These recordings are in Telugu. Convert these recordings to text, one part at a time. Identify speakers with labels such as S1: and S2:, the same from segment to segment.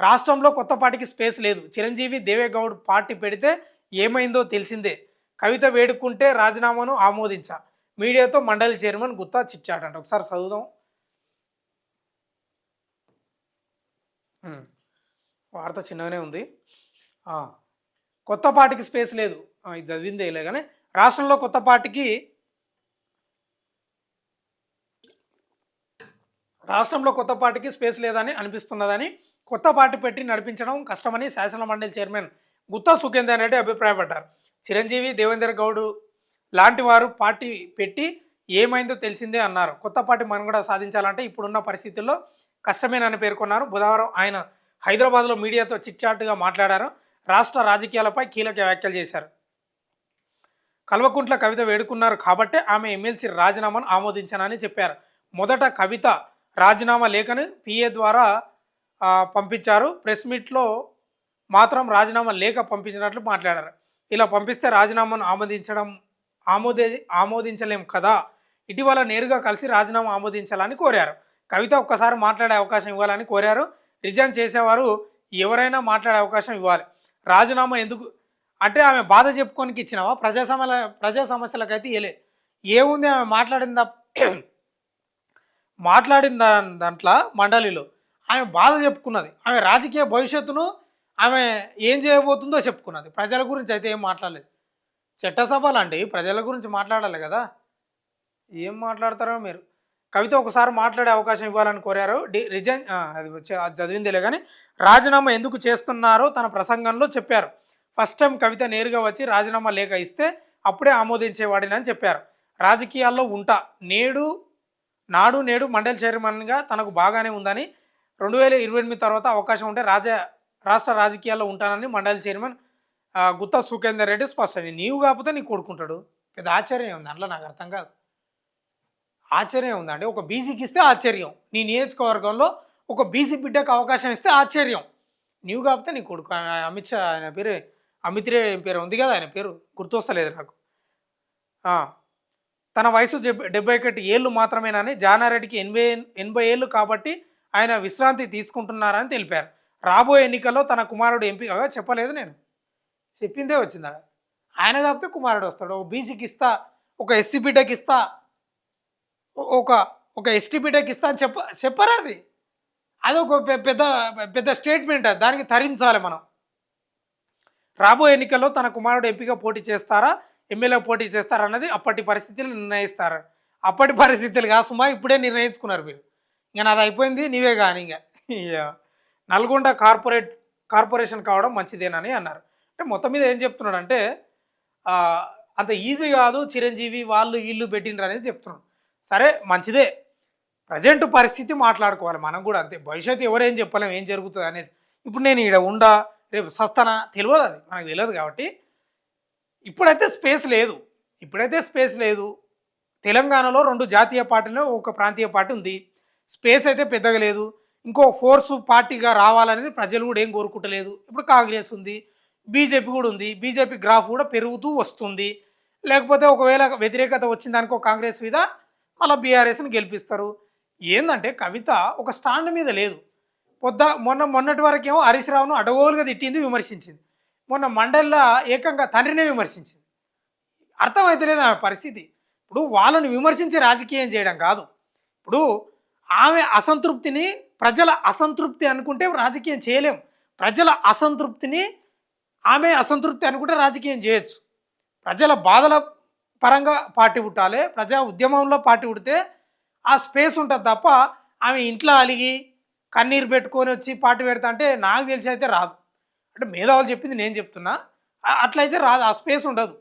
S1: రాష్ట్రంలో కొత్త పార్టీకి స్పేస్ లేదు. చిరంజీవి, దేవేగౌడ్ పార్టీ పెడితే ఏమైందో తెలిసిందే. కవిత వేడుకుంటే రాజీనామాను ఆమోదించా. మీడియాతో మండలి చైర్మన్ గుత్తా చిట్చాట్ అంట. ఒకసారి చదువుదాం. వార్త చిన్నగానే ఉంది. కొత్త పార్టీకి స్పేస్ లేదు. ఇది చదివిందేలే కానీ రాష్ట్రంలో కొత్త పార్టీకి స్పేస్ లేదని అనిపిస్తున్నదని, కొత్త పార్టీ పెట్టి నడిపించడం కష్టమని శాసన మండలి చైర్మన్ గుత్తా సుఖేందర్ రెడ్డి అభిప్రాయపడ్డారు. చిరంజీవి, దేవేందర్ గౌడ్ లాంటి వారు పార్టీ పెట్టి ఏమైందో తెలిసిందే అన్నారు. కొత్త పార్టీ మనుగడ సాధించాలంటే ఇప్పుడున్న పరిస్థితుల్లో కష్టమేనని పేర్కొన్నారు. బుధవారం ఆయన హైదరాబాద్లో మీడియాతో చిట్చాటుగా మాట్లాడారు. రాష్ట్ర రాజకీయాలపై కీలక వ్యాఖ్యలు చేశారు. కల్వకుంట్ల కవిత వేడుకున్నారు కాబట్టే ఆమె ఎమ్మెల్సీ రాజీనామాను ఆమోదించానని చెప్పారు. మొదట కవిత రాజీనామా లేఖను పిఏ ద్వారా పంపించారు. ప్రెస్ మీట్లో మాత్రం రాజీనామా లేఖ పంపించినట్లు మాట్లాడారు. ఇలా పంపిస్తే రాజీనామాను ఆమోదించలేం కదా. ఇటీవల నేరుగా కలిసి రాజీనామా ఆమోదించాలని కోరారు. కవిత ఒక్కసారి మాట్లాడే అవకాశం ఇవ్వాలని కోరారు. రిజైన్ చేసేవారు ఎవరైనా మాట్లాడే అవకాశం ఇవ్వాలి. రాజీనామా ఎందుకు అంటే ఆమె బాధ చెప్పుకోనికి ఇచ్చినావా? ప్రజా సమస్యలకైతే ఇవ్వలే. ఏముంది ఆమె మాట్లాడిన దాంట్లో మండలిలో ఆమె బాధ చెప్పుకున్నది. ఆమె రాజకీయ భవిష్యత్తును ఆమె ఏం చేయబోతుందో చెప్పుకున్నది. ప్రజల గురించి అయితే ఏం మాట్లాడలేదు. చట్టసభలు అంటే ప్రజల గురించి మాట్లాడాలి కదా. ఏం మాట్లాడతారో మీరు. కవిత ఒకసారి మాట్లాడే అవకాశం ఇవ్వాలని కోరారు. రిజైన్ అది చదివిందేలే కానీ రాజీనామా ఎందుకు చేస్తున్నారో తన ప్రసంగంలో చెప్పారు. ఫస్ట్ టైం కవిత నేరుగా వచ్చి రాజీనామా లేఖ ఇస్తే అప్పుడే ఆమోదించేవాడినని చెప్పారు. రాజకీయాల్లో ఉంటా, నాడు నేడు మండలి చైర్మన్గా తనకు బాగానే ఉందని, 2028 తర్వాత అవకాశం ఉంటే రాష్ట్ర రాజకీయాల్లో ఉంటానని మండలి చైర్మన్ గుత్తా సుఖేందర్ రెడ్డి స్పష్టం. నీవు కాకపోతే నీకు కొడుకుంటాడు. పెద్ద ఆశ్చర్యం ఉంది అందులో. నాకు అర్థం కాదు. ఆశ్చర్యం ఉందండి. ఒక బీసీకి ఇస్తే ఆశ్చర్యం. నీ నియోజకవర్గంలో ఒక బీసీ బిడ్డకు అవకాశం ఇస్తే ఆశ్చర్యం. నీవు కాకపోతే నీ కొడుకు. అమిత్ షా ఆయన పేరు అమిత్ రే పేరు ఉంది కదా, ఆయన పేరు గుర్తొస్తలేదు నాకు. తన వయసు 71 ఏళ్ళు మాత్రమేనని, జానారెడ్డికి 80 ఏళ్ళు కాబట్టి ఆయన విశ్రాంతి తీసుకుంటున్నారని తెలిపారు. రాబోయే ఎన్నికల్లో తన కుమారుడు ఎంపీగా చెప్పలేదు, నేను చెప్పిందే వచ్చిందా. ఆయన కాకపోతే కుమారుడు వస్తాడు. ఒక బీసీకి ఇస్తా, ఒక ఎస్సీ బిడ్డకి ఇస్తా, ఒక ఎస్టీ బిడ్డకి ఇస్తా అని చెప్పరా? అది ఒక పెద్ద స్టేట్మెంట్. దానికి తరించాలి మనం. రాబోయే ఎన్నికల్లో తన కుమారుడు ఎంపీగా పోటీ చేస్తారా, ఎమ్మెల్యే పోటీ చేస్తారా అన్నది అప్పటి పరిస్థితులు నిర్ణయిస్తారు. అప్పటి పరిస్థితులు కాదు సుమా, ఇప్పుడే నిర్ణయించుకున్నారు మీరు. ఇంకా నాది అయిపోయింది, నీవే కానీ. ఇంకా నల్గొండ కార్పొరేషన్ కావడం మంచిదేనని అన్నారు. అంటే మొత్తం మీద ఏం చెప్తున్నాడు అంటే అంత ఈజీ కాదు, చిరంజీవి వాళ్ళు వీళ్ళు పెట్టినరు అనేది చెప్తున్నాడు. సరే మంచిదే, ప్రజెంట్ పరిస్థితి మాట్లాడుకోవాలి మనం కూడా అంతే. భవిష్యత్తు ఎవరేం చెప్పలేం ఏం జరుగుతుంది అనేది. ఇప్పుడు నేను ఇక్కడ ఉండా, రేపు సస్తానా తెలియదు, అది మనకు తెలియదు. కాబట్టి ఇప్పుడైతే స్పేస్ లేదు. తెలంగాణలో 2 జాతీయ పార్టీలు, ఒక ప్రాంతీయ పార్టీ ఉంది. స్పేస్ అయితే పెద్దగా లేదు. ఇంకో ఫోర్సు పార్టీగా రావాలనేది ప్రజలు కూడా ఏం కోరుకుంటలేదు. ఇప్పుడు కాంగ్రెస్ ఉంది, బీజేపీ కూడా ఉంది. బీజేపీ గ్రాఫ్ కూడా పెరుగుతూ వస్తుంది. లేకపోతే ఒకవేళ వ్యతిరేకత వచ్చిన దానికో కాంగ్రెస్ మీద మళ్ళీ బీఆర్ఎస్ని గెలిపిస్తారు. ఏంటంటే కవిత ఒక స్టాండ్ మీద లేదు. మొన్నటి వరకేమో హరీష్ రావును అడగోలుగా తిట్టింది, విమర్శించింది. మొన్న మండలిలో ఏకంగా తండ్రినే విమర్శించింది. అర్థమైతలేదు ఆమె పరిస్థితి. ఇప్పుడు వాళ్ళని విమర్శించి రాజకీయం చేయడం కాదు. ఇప్పుడు ఆమె అసంతృప్తిని, ప్రజల అసంతృప్తి అనుకుంటే రాజకీయం చేయలేం. ప్రజల అసంతృప్తిని ఆమె అసంతృప్తి అనుకుంటే రాజకీయం చేయొచ్చు. ప్రజల బాధల పరంగా పార్టీ పుట్టాలి. ప్రజా ఉద్యమంలో పార్టీ పుడితే ఆ స్పేస్ ఉంటుంది తప్ప ఆమె ఇంట్లో అలిగి కన్నీరు పెట్టుకొని వచ్చి పార్టీ పెడతా అంటే నాకు తెలిసి అయితే రాదు. అంటే మేధావులు చెప్పింది నేను చెప్తున్నా. అట్లయితే రాదు, ఆ స్పేస్ ఉండదు.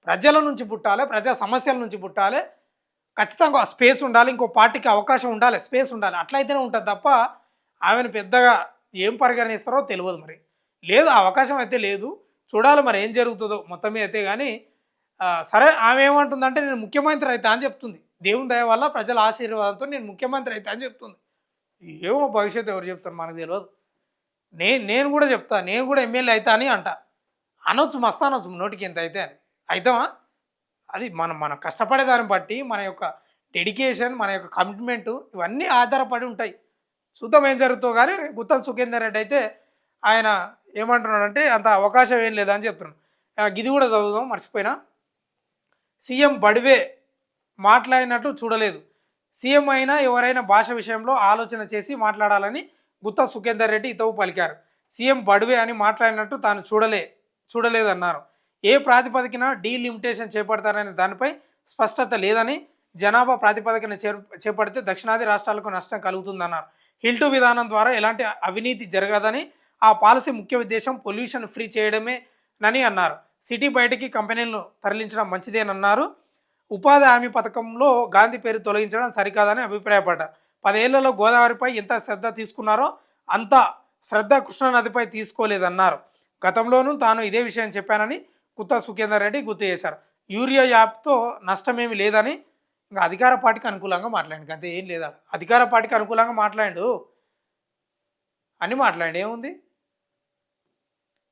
S1: ప్రజల నుంచి పుట్టాలి, ప్రజా సమస్యల నుంచి పుట్టాలి. ఖచ్చితంగా ఆ స్పేస్ ఉండాలి. ఇంకో పార్టీకి అవకాశం ఉండాలి, స్పేస్ ఉండాలి. అట్లయితేనే ఉంటుంది తప్ప ఆమెను పెద్దగా ఏం పరిగణిస్తారో తెలియదు. మరి లేదు, ఆ అవకాశం అయితే లేదు. చూడాలి మరి ఏం జరుగుతుందో మొత్తం మీద అయితే. కానీ సరే, ఆమె ఏమంటుందంటే నేను ముఖ్యమంత్రి అవుతా అని చెప్తుంది. దేవుని దయ వల్ల ప్రజల ఆశీర్వాదంతో నేను ముఖ్యమంత్రి అవుతా అని చెప్తుంది. ఏమో భవిష్యత్తు ఎవరు చెప్తారు మనకు తెలియదు. నేను కూడా చెప్తా, నేను కూడా ఎమ్మెల్యే అవుతా అని అనొచ్చు, మస్తు అనొచ్చు, నోటికి ఎంత అయితే అని. అవుతామా? అది మన కష్టపడేదాన్ని బట్టి, మన యొక్క డెడికేషన్, మన యొక్క కమిట్మెంటు ఇవన్నీ ఆధారపడి ఉంటాయి. చూద్దాం ఏం జరుగుతుందో. కానీ గుత్తా సుఖేందర్ రెడ్డి అయితే ఆయన ఏమంటున్నాడంటే అంత అవకాశం ఏం లేదా అని చెప్తున్నాడు. ఇది కూడా చదువుదాం మర్చిపోయినా. సీఎం బడివే మాట్లాడినట్టు చూడలేదు. సీఎం అయినా ఎవరైనా భాష విషయంలో ఆలోచన చేసి మాట్లాడాలని గుత్తా సుఖేందర్ రెడ్డి హితవు పలికారు. సీఎం బడివే అని మాట్లాడినట్టు తాను చూడలేదన్నారు. ఏ ప్రాతిపదికన డీలిమిటేషన్ చేపడతారనే దానిపై స్పష్టత లేదని, జనాభా ప్రాతిపదికన చేపడితే దక్షిణాది రాష్ట్రాలకు నష్టం కలుగుతుందన్నారు. హిల్టు విధానం ద్వారా ఎలాంటి అవినీతి జరగదని, ఆ పాలసీ ముఖ్య ఉద్దేశం పొల్యూషన్ ఫ్రీ చేయడమేనని అన్నారు. సిటీ బయటికి కంపెనీలను తరలించడం మంచిదేనన్నారు. ఉపాధి హామీ పథకంలో గాంధీ పేరు తొలగించడం సరికాదని అభిప్రాయపడ్డారు. 10 ఏళ్లలో గోదావరిపై ఎంత శ్రద్ధ తీసుకున్నారో అంత శ్రద్ధ కృష్ణానదిపై తీసుకోలేదన్నారు. గతంలోనూ తాను ఇదే విషయం చెప్పానని గుత్తా సుఖేందర్ రెడ్డి గుర్తు చేశారు. యూరియా యాప్తో నష్టమేమి లేదని, ఇంకా అధికార పార్టీకి అనుకూలంగా మాట్లాడండి, అంతే, ఏం లేదా. అధికార పార్టీకి అనుకూలంగా మాట్లాడు అని మాట్లాడి ఏముంది.